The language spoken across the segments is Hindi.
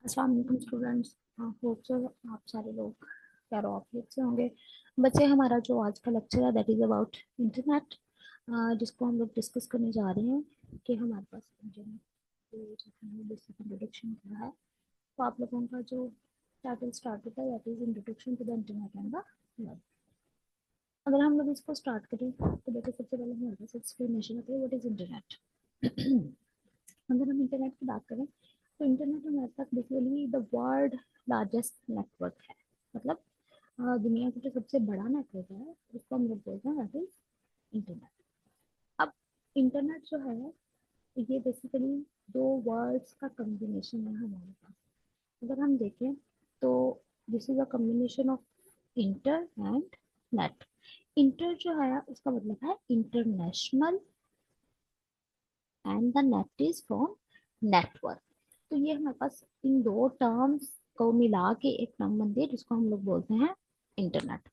अस्सलाम वालेकुम स्टूडेंट्स। होप सो आप सारे लोग खैर ऑफिस से होंगे। बच्चे, हमारा जो आज का लेक्चर है दैट इज अबाउट इंटरनेट, जिसको हम लोग डिस्कस करने जा रहे हैं कि हमारे पास इंटरनेट बेसिक इंट्रोडक्शन क्या है। तो आप लोगों का जो टाइटल स्टार्ट होता है that is introduction to the internet and the web. अगर हम लोग इसको स्टार्ट करें तो देखो, सबसे पहले हमारे पास एक्सप्लेनेशन होती है व्हाट इज इंटरनेट। अगर हम इंटरनेट की बात करें तो इंटरनेट हमारे पास basically the world largest network है। मतलब दुनिया का जो सबसे बड़ा नेटवर्क है उसको हम लोग बोलते हैं दैट इज इंटरनेट। अब इंटरनेट जो है ये बेसिकली दो वर्ड्स का कॉम्बिनेशन है हमारे पास। अगर हम देखें तो this is a combination of inter and net. Inter जो है उसका मतलब है international and the net is from network. तो ये हमारे पास इन दो टर्म्स को मिला के एक टर्म बनती है जिसको हम लोग बोलते हैं internet.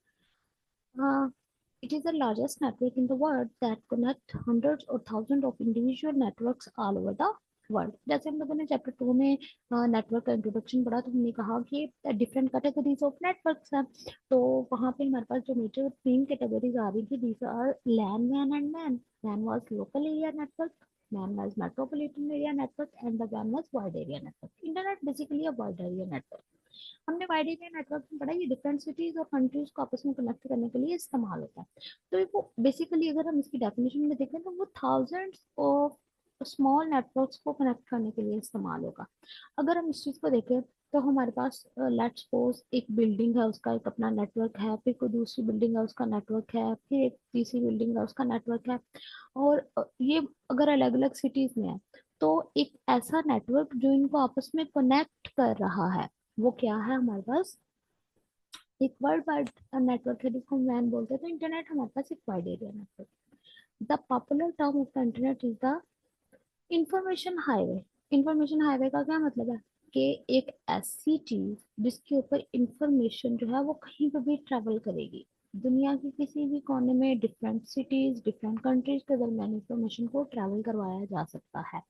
It is the largest network in the world that connect hundreds or thousands of individual networks all over the world. जैसे हम लोगों ने चैप्टर 2 में नेटवर्क का इंट्रोडक्शन पढ़ा तो हमने कहा कि डिफरेंट कैटेगरीज ऑफ नेटवर्क्स हैं। तो वहाँ पे हमारे पास जो मेजर तीन कैटेगरीज आ रही थी, these are LAN MAN and MAN. MAN was local area network, MAN was metropolitan area network and the MAN was wide area network. Internet basically a wide area network. हमने वाइड एरिया नेटवर्क में पढ़ा, ये डिफरेंट सिटीज और कंट्रीज को आपस में कनेक्ट करने के लिए इस्तेमाल होता है। तो वो बेसिकली अगर हम इसकी डेफिनेशन में देखें तो वो थाउजेंड्स ऑफ स्मॉल नेटवर्क्स को कनेक्ट करने के लिए इस्तेमाल होगा। अगर हम इस चीज को देखें तो हमारे पास लेट्स सपोज एक बिल्डिंग है, उसका एक अपना नेटवर्क है, फिर कोई दूसरी बिल्डिंग है उसका नेटवर्क है, फिर एक तीसरी बिल्डिंग है उसका नेटवर्क है। और ये अगर अलग अलग सिटीज में है तो एक ऐसा नेटवर्क जो इनको आपस में कनेक्ट कर रहा है वो क्या है हमारे पास, एक वर्ल्ड वाइड नेटवर्क है जिसको मैन बोलते हैं। तो इंटरनेट हमारे पास एक wide area network. The popular term of the internet is the information highway. Information highway का क्या मतलब है कि एक ऐसी चीज जिसके ऊपर इंफॉर्मेशन जो है वो कहीं पर भी ट्रेवल करेगी। दुनिया के किसी भी कोने में डिफरेंट सिटीज डिफरेंट कंट्रीज के दरमियान इंफॉर्मेशन को ट्रेवल करवाया जा सकता है।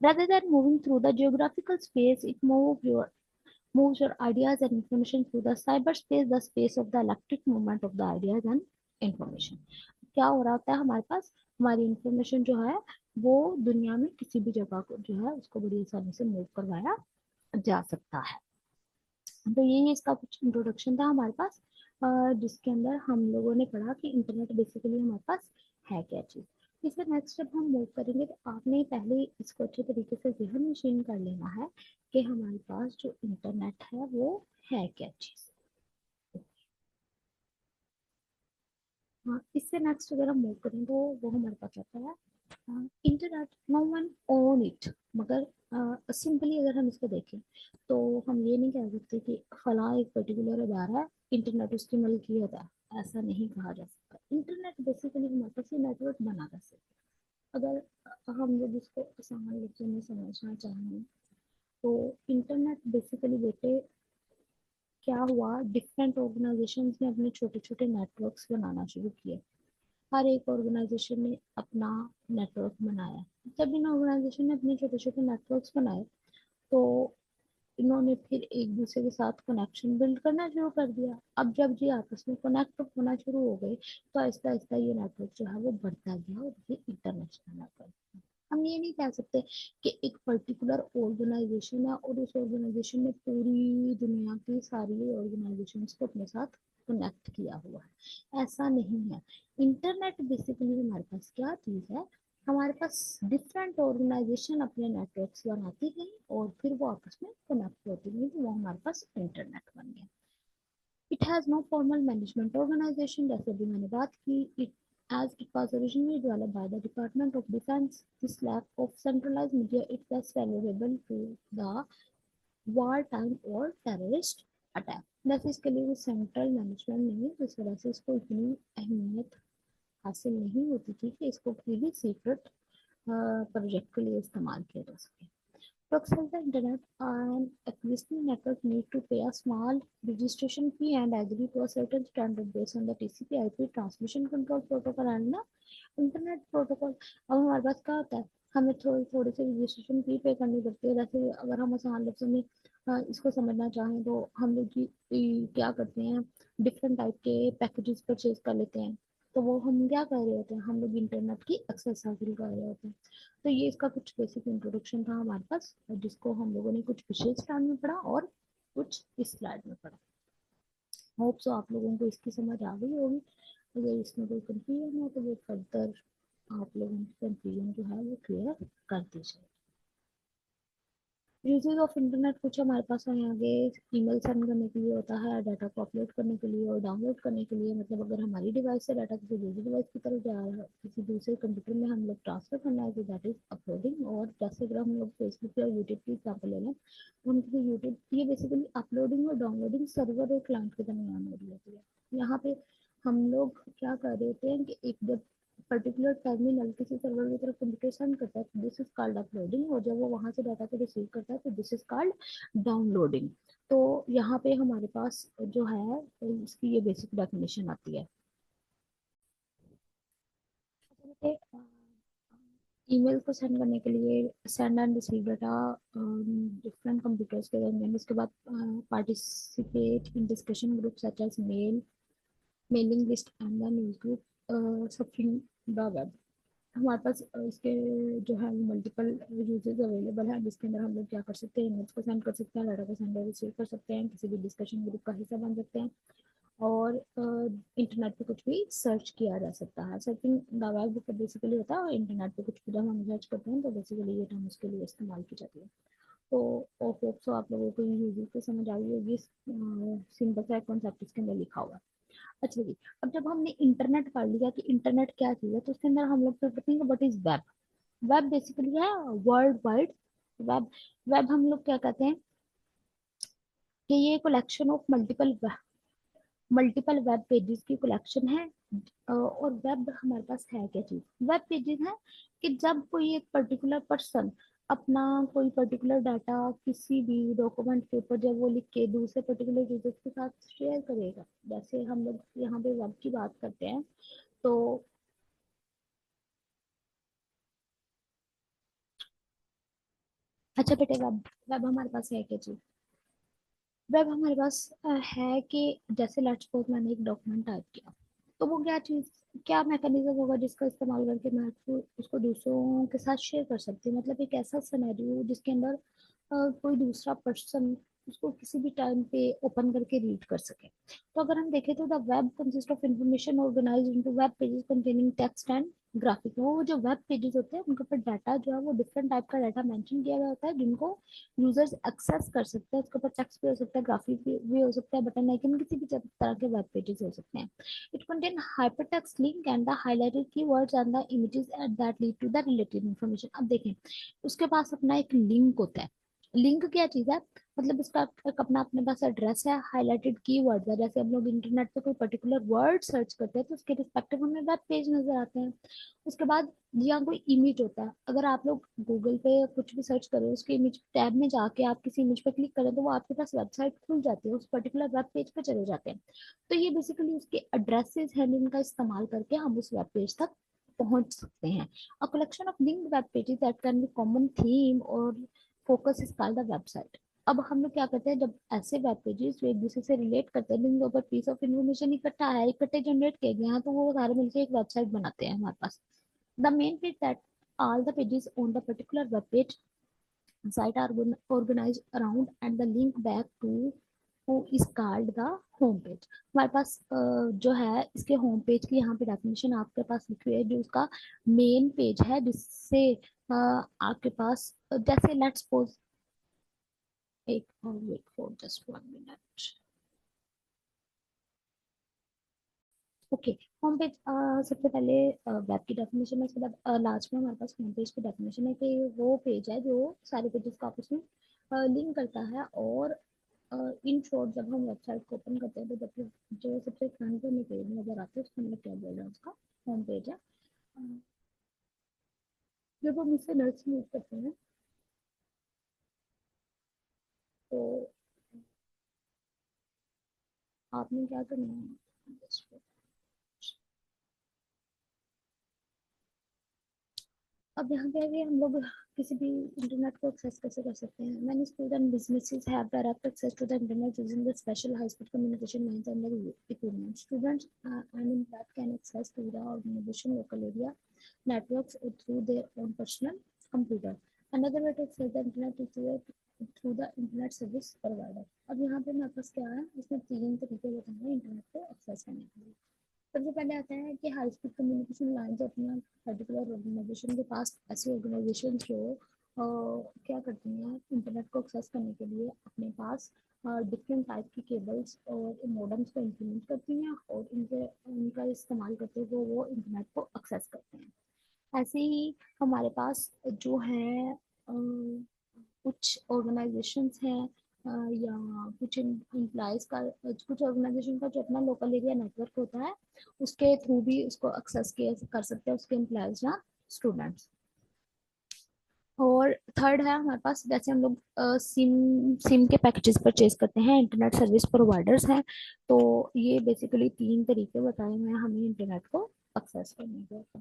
rather than moving through the geographical space, it moves your ideas and information through the cyberspace, the space of the electric movement of the ideas and information। क्या हो रहा होता है हमारे पास, हमारी इंफॉर्मेशन जो है वो दुनिया में किसी भी जगह को जो है उसको बड़ी आसानी से मूव करवाया जा सकता है। तो यही इसका कुछ इंट्रोडक्शन था हमारे पास, जिसके अंदर हम लोगों ने पढ़ा कि इंटरनेट बेसिकली हमारे पास है क्या चीज। इससे नेक्स्ट जब हम मूव करेंगे तो आपने पहले इसको अच्छे तरीके से जहन नशीन कर लेना है कि हमारे पास जो इंटरनेट है वो है क्या चीज। हाँ, इससे नेक्स्ट अगर हम मूव करें तो वो हमारे पास आता है internet. No one own it. मगर सिंपली अगर हम इसको देखें तो हम ये नहीं कह सकते कि फला एक पर्टिकुलर अदारा है, इंटरनेट उसकी मलकियत है। ऐसा नहीं कहा जा सकता। इंटरनेट बेसिकली हमारे पास ये नेटवर्क बना कर सकते। अगर हम लोग इसको आसान लफ्जों में समझना चाहें तो इंटरनेट बेसिकली बेटे क्या हुआ, डिफरेंट ऑर्गेनाइजेशंस ने अपने छोटे छोटे नेटवर्क्स बनाना शुरू किए। हर एक ऑर्गेनाइजेशन ने अपना नेटवर्क बनाया। जब इन ऑर्गेनाइजेशन ने अपने छोटे छोटे नेटवर्क्स बनाए तो इन्होंने फिर एक दूसरे के साथ कनेक्शन बिल्ड करना शुरू कर दिया। अब जब ये आपस में कनेक्ट होना शुरू हो गए तो आहिस्ता आहिस्ता ये नेटवर्क जो है वो बढ़ता गया और ये इंटरनेशनल नेटवर्क। हम ये नहीं कह सकते कि एक पर्टिकुलर ऑर्गेनाइजेशन है और उस ऑर्गेनाइजेशन ने पूरी दुनिया की सारी ऑर्गेनाइजेशंस को अपने साथ कनेक्ट किया हुआ है। ऐसा नहीं है। इंटरनेट बेसिकली हमारे पास क्या चीज है, हमारे पास डिफरेंट ऑर्गेनाइजेशन अपने नेटवर्क्स बनाती गई और फिर वो आपस में कनेक्ट होती गई तो वो हमारे पास इंटरनेट बन गया। It has no formal management organisation, जैसे भी मैंने बात की। It as it was originally developed by the Department of Defense, this lack of centralized media is thus valuable to the wartime or terrorist attack। बस इसके लिए सेंट्रल मैनेजमेंट नहीं है, जिस वजह से इसको इतनी अहमियत हासिल नहीं होती थी कि इसको किसी सीक्रेट प्रोजेक्ट के लिए इस्तेमाल किया जा सके। To access the internet, an existing network need to pay a small registration fee and agree to a certain standard based on the TCP/IP transmission control protocol and the internet protocol। अब हमारे पास क्या होता है, हमें थोड़ी थोड़ी सी रजिस्ट्रेशन फी पे करनी पड़ती है। जैसे अगर हम आसान लफ्जों में इसको समझना चाहें तो हम लोग क्या करते हैं, डिफरेंट टाइप के पैकेजेस परचेज कर लेते हैं। तो वो हम क्या कर रहे होते हैं, हम लोग इंटरनेट की एक्सेस हासिल कर रहे होते हैं। तो ये इसका कुछ बेसिक इंट्रोडक्शन था हमारे पास, जिसको हम लोगों ने कुछ पिछले स्लाइड में पढ़ा और कुछ इस स्लाइड में पढ़ा। होप सो आप लोगों को इसकी समझ आ गई होगी। अगर इसमें कोई कंफ्यूजन है तो वो फर्दर आप लोगों की कंफ्यूजन जो है वो क्लियर कर दीजिए। यूजेज ऑफ इंटरनेट कुछ हमारे पास है आगे। ईमेल सेंड करने के लिए होता है, डाटा को अपलोड करने के लिए और डाउनलोड करने के लिए, मतलब अगर हमारी डिवाइस से डाटा किसी दूसरी डिवाइस की तरफ जा रहा है, किसी दूसरे कंप्यूटर में हम लोग ट्रांसफर करना है, तो दैट इज अपलोडिंग। और जैसे अगर हम लोग फेसबुक या यूट्यूब की एग्जाम्पल ले लें, तो हम किसी यूट्यूब, ये बेसिकली अपलोडिंग और डाउनलोडिंग सर्वर और क्लाइंट के दरमियान हो रही होती है। यहाँ पे हम लोग क्या कर रहे होते हैं कि एक जब पर्टिकुलर टर्मिनल किसी सर्वर की तरफ कंप्यूटर सेंड करता है, दिस इज कॉल्ड अपलोडिंग। और जब वो वहां से डाटा को रिसीव करता है तो दिस इज कॉल्ड डाउनलोडिंग। तो यहाँ पे हमारे पास जो है इसकी ये बेसिक डेफिनेशन आती है। ईमेल को सेंड करने के लिए send and receive data different computers के दरमियान। इसके बाद participate in discussion group such as mail, mailing list and the news group surfing the web. हमारे पास इसके जो है मल्टीपल यूजेस अवेलेबल है, जिसके अंदर हम लोग क्या कर सकते हैं, इमेज को सेंड कर सकते हैं, डाटा को सेंड और रिसीव कर सकते हैं, किसी भी डिस्कशन ग्रुप का हिस्सा बन सकते हैं, और इंटरनेट पे कुछ भी सर्च किया जा सकता है। सर्चिंग द वेब बेसिकली होता है इंटरनेट पे कुछ भी जब हम सर्च करते हैं तो बेसिकली ये टर्म उसके लिए इस्तेमाल की जाती है। तो होप सो आप लोगों को यूजेस को समझ आई होगी, सिंपल सा कॉन्सेप्ट इसके अंदर लिखा हुआ है। अच्छा जी, अब जब हमने इंटरनेट पढ़ लिया कि इंटरनेट क्या चीज है, तो उसके अंदर हम लोग पढ़ते हैं what is web. Web basically है वर्ल्ड वाइड वेब। वेब हम लोग क्या कहते हैं कि ये collection of multiple web pages की कलेक्शन है। और वेब हमारे पास है क्या चीज, वेब पेजेस है कि जब कोई एक पर्टिकुलर पर्सन अपना कोई पर्टिकुलर डाटा किसी भी डॉक्यूमेंट के ऊपर जब वो लिख के दूसरे पर्टिकुलर यूजर्स के साथ शेयर करेगा। जैसे हम लोग यहाँ पे वेब की बात करते हैं तो अच्छा बेटे, वेब वेब हमारे पास है क्या चीज, वेब हमारे पास है कि जैसे लेट्स सपोज मैंने एक डॉक्यूमेंट टाइप किया, तो वो क्या चीज, क्या मैकेनिज्म होगा जिसका इस्तेमाल करके मैं उसको दूसरों के साथ शेयर कर सकती हूँ। मतलब एक ऐसा सिनेरियो जिसके अंदर कोई दूसरा पर्सन उसको किसी भी टाइम पे ओपन करके रीड कर सके। तो अगर हम देखें तो the web consist of information organised into web pages containing text and graphic. वो जो वेब पेजेस होते हैं उनके ऊपर डाटा जो है वो डिफरेंट टाइप का डाटा मेंशन किया गया होता है, जिनको यूजर्स एक्सेस कर सकते हैं। उसके ऊपर टेक्स्ट भी हो सकता है, ग्राफिक भी हो सकता है, बटन आइकन, किसी भी तरह के वेब पेजेस हो सकते हैं। It contain hypertext link and the highlighted keywords and the images that lead to the related information। अब देखें, उसके पास अपना एक लिंक होता है। लिंक क्या चीज है, मतलब इसका एक अपना अपने पास एड्रेस है, हाईलाइटेड कीवर्ड्स है। जैसे हम लोग इंटरनेट पे कोई पर्टिकुलर वर्ड सर्च करते हैं तो उसके रिस्पेक्टिव हमें वेब पेज नजर आते हैं। उसके बाद यहाँ कोई इमेज होता है, अगर आप लोग गूगल पे कुछ भी सर्च करें उसके इमेज टैब में जाके आप किसी इमेज पे क्लिक करें तो वो आपके पास वेबसाइट खुल जाती है, उस पर्टिकुलर वेब पेज पे चले जाते हैं। तो ये बेसिकली उसके एड्रेसेस हैं जिनका इस्तेमाल करके हम उस वेब पेज तक पहुंच सकते हैं। A collection of linked web pages that can be common theme और focus is called the website. अब हम लोग क्या करते हैं, जब ऐसे वेब पेजेस जो एक दूसरे से रिलेट करते हैं, जिनके ऊपर पीस ऑफ इन्फॉर्मेशन इकट्ठा है, इकट्ठे जनरेट किए गए हैं, तो वो सारे मिलकर एक वेबसाइट बनाते हैं हमारे पास। The main page that all the pages on the particular web page site are organized around and the link back to who is called the home page। हमारे पास जो है इसके होम पेज की यहाँ पे डेफिनेशन आपके पास लिखी हुई है, जो उसका मेन पेज है, जिससे आपके पास जैसे लेट्स सपोज एक wait for just 1 minute. Okay, home page सबसे पहले वेब की डेफिनेशन है, उसके बाद लास्ट में हमारे पास होम पेज की डेफिनेशन है कि वो पेज है जो सारे पेजेस को आपस में लिंक करता है। और इन शॉर्ट जब हम वेबसाइट को ओपन करते हैं तो जब जो सबसे फ्रंट पे हमें पेज नजर आता है उसको हम लोग क्या बोल रहे हैं, उसका होम पेज है। जब हम इससे नर्स यूज करते हैं तो आपने क्या करना है, अब यहाँ पे आगे हम लोग किसी भी इंटरनेट को एक्सेस कैसे कर सकते हैं? Many school and businesses have direct access to the internet using the special high speed communication lines and the equipment. Students and in that can access to the organization local area networks through their own personal computer. Another way to access the internet is through the internet service provider. अब यहाँ पे मेरे पास क्या है, इसमें तीन तरीके बताए हैं इंटरनेट को एक्सेस करने के लिए. सबसे पहले आता है कि हाई स्पीड कम्युनिकेशन लाइन अपना पर्टिकुलर ऑर्गेनाइजेशन के पास, ऐसी ऑर्गेनाइजेशन जो क्या करती हैं इंटरनेट को एक्सेस करने के लिए अपने पास डिफरेंट टाइप की केबल्स और मॉडेम्स को इम्प्लीमेंट करती हैं और इनके उनका इस्तेमाल करते हुए वो इंटरनेट को एक्सेस करते हैं. ऐसे ही हमारे पास जो है कुछ ऑर्गेनाइजेशंस हैं या कुछ एम्प्लॉयज का, कुछ ऑर्गेनाइजेशन का जो अपना लोकल एरिया नेटवर्क होता है उसके थ्रू भी उसको एक्सेस कर सकते हैं उसके एम्प्लॉयज या स्टूडेंट्स. और थर्ड है हमारे पास, जैसे हम लोग सिम सिम के पैकेजेस परचेज करते हैं, इंटरनेट सर्विस प्रोवाइडर्स हैं. तो ये बेसिकली तीन तरीके बताए हुए हैं हमें इंटरनेट को एक्सेस करने के.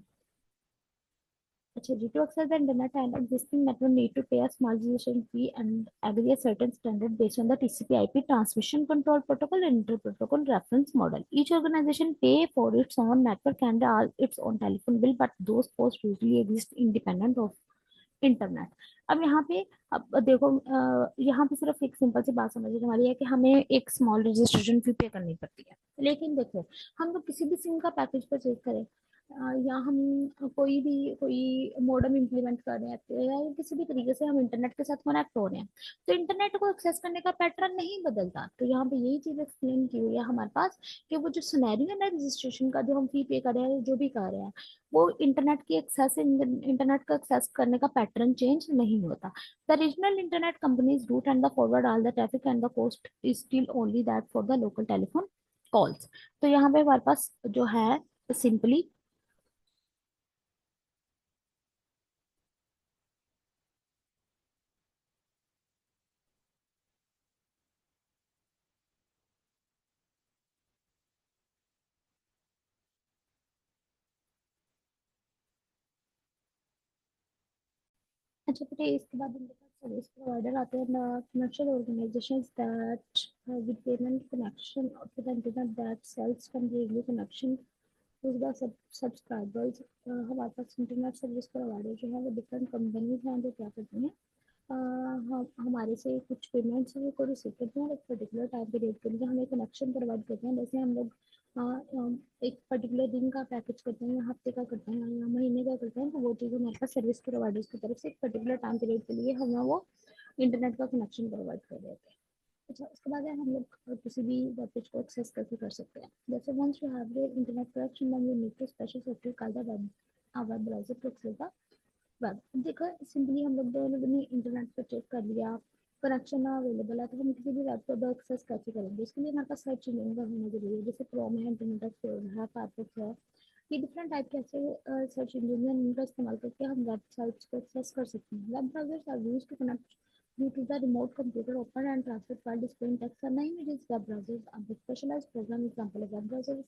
अच्छा जी, to access the internet and existing network need to pay a small registration fee and agree a certain standard based on the TCP/IP transmission control protocol and inter-protocol reference model. Each organization pay for its own network and its own telephone bill, but those costs usually exist independent of internet. अब यहाँ पे, अब देखो यहाँ पे सिर्फ एक सिंपल सी बात समझ हमारी है कि हमें एक स्मॉल रजिस्ट्रेशन फी पे करनी पड़ती है. लेकिन देखो, हम लोग किसी भी सिम का पैकेज परचेज करें या हम कोई मॉडेम इम्प्लीमेंट कर रहे हैं या किसी भी तरीके से हम इंटरनेट के साथ कनेक्ट हो रहे हैं, तो इंटरनेट को एक्सेस करने का पैटर्न नहीं बदलता. तो यहाँ पे यही चीज एक्सप्लेन की हुई है हमारे पास कि वो जो सिनेरियो है ना रजिस्ट्रेशन का, जो हम फी पे कर रहे हैं जो भी कर रहे हैं, वो इंटरनेट को एक्सेस करने का पैटर्न चेंज नहीं होता. The regional internet companies route and the forward all the traffic and the cost is still only that for the local telephone calls. तो यहाँ पे हमारे पास जो है सिंपली, अच्छा बेटे इसके बाद उनके पास सर्विस प्रोवाइडर आते हैं, commercial organisations that with payment connection to the internet that sells temporary connection to the subscribers. हमारे पास इंटरनेट सर्विस प्रोवाइडर जो है वो डिफरेंट कंपनीज हैं जो क्या करती हैं, हम हमारे से कुछ पेमेंट्स को रिसीव करते हैं और एक पर्टिकुलर टाइम पीरियड के लिए हमें कनेक्शन प्रोवाइड करते हैं. जैसे हम लोग एक पर्टिकुलर दिन का पैकेज करते हैं या हफ्ते का करते हैं या महीने का करते हैं, तो वो चीज़ हमारे पास सर्विस प्रोवाइडर्स की तरफ से एक पर्टिकुलर टाइम पीरियड के लिए हमें वो इंटरनेट का कनेक्शन प्रोवाइड कर देते हैं. अच्छा, उसके बाद है हम लोग किसी भी वेब पेज को एक्सेस कैसे कर सकते हैं. जैसे once you have your internet connection then you need to special software called the web browser to access the web. देखो सिंपली हम लोग दोनों ने इंटरनेट पर चेक कर लिया, कनेक्शन अवेलेबल है, तो हम किसी भी वेब को एक्सेस कैसे करेंगे. इसके लिए हमारे पास सर्च इंजन का होना जरूरी है. जैसे क्रोम है, इंटरनेट एक्सप्लोरर है, फायरफॉक्स है, ये डिफरेंट टाइप के ऐसे सर्च इंजन है जिनका इस्तेमाल करके हम वेबसाइट्स को एक्सेस कर सकते हैं. Web browsers are used to connect you to the remote computer, open and transfer file, display in text and images. Web browsers are the specialized program. Example of web browsers,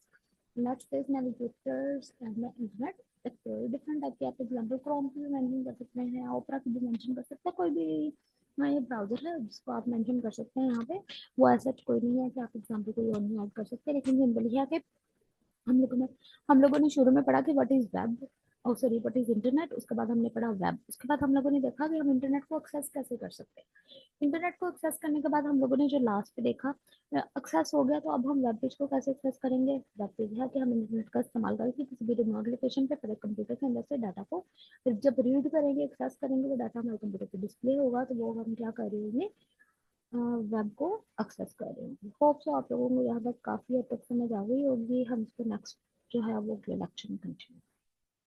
Netspace, navigators and the internet explorer. Different type के आप एग्जाम्पल क्रोम की भी मेंशन कर सकते हैं, ओपरा की भी मेंशन कर सकते हैं, कोई भी ये ब्राउजर है जिसको आप मेंशन कर सकते हैं यहाँ पे. वो ऐसा कोई नहीं है कि आप एग्जाम्पल कोई और नहीं ऐड कर सकते, लेकिन सिंपल है कि हम लोगों ने हम लोगों ने शुरू में पढ़ा कि व्हाट इज वेब, और सॉरी व्हाट इज इंटरनेट. उसके बाद हमने पढ़ा वेब. उसके बाद हम लोगों ने देखा कि हम इंटरनेट को एक्सेस कैसे कर सकते हैं. इंटरनेट को एक्सेस करने के बाद हम लोगों ने जो लास्ट पे देखा, एक्सेस हो गया, तो अब हम वेब पेज को कैसे एक्सेस करेंगे. वेब पेज है कि हम इंटरनेट का इस्तेमाल करके किसी भी रिमोट लोकेशन पे पहले कंप्यूटर के अंदर से डाटा को फिर जब रीड करेंगे, एक्सेस करेंगे, वो डाटा हमारे कंप्यूटर पे डिस्प्ले होगा, तो वो हम क्या कर रहे हैं, वेब को एक्सेस कर रहे हैं. होप सो आप लोगों को यहाँ तक काफी हद तक समझ आ गई होगी. हम इसको नेक्स्ट जो है वो अगले लेक्चर में कंटिन्यू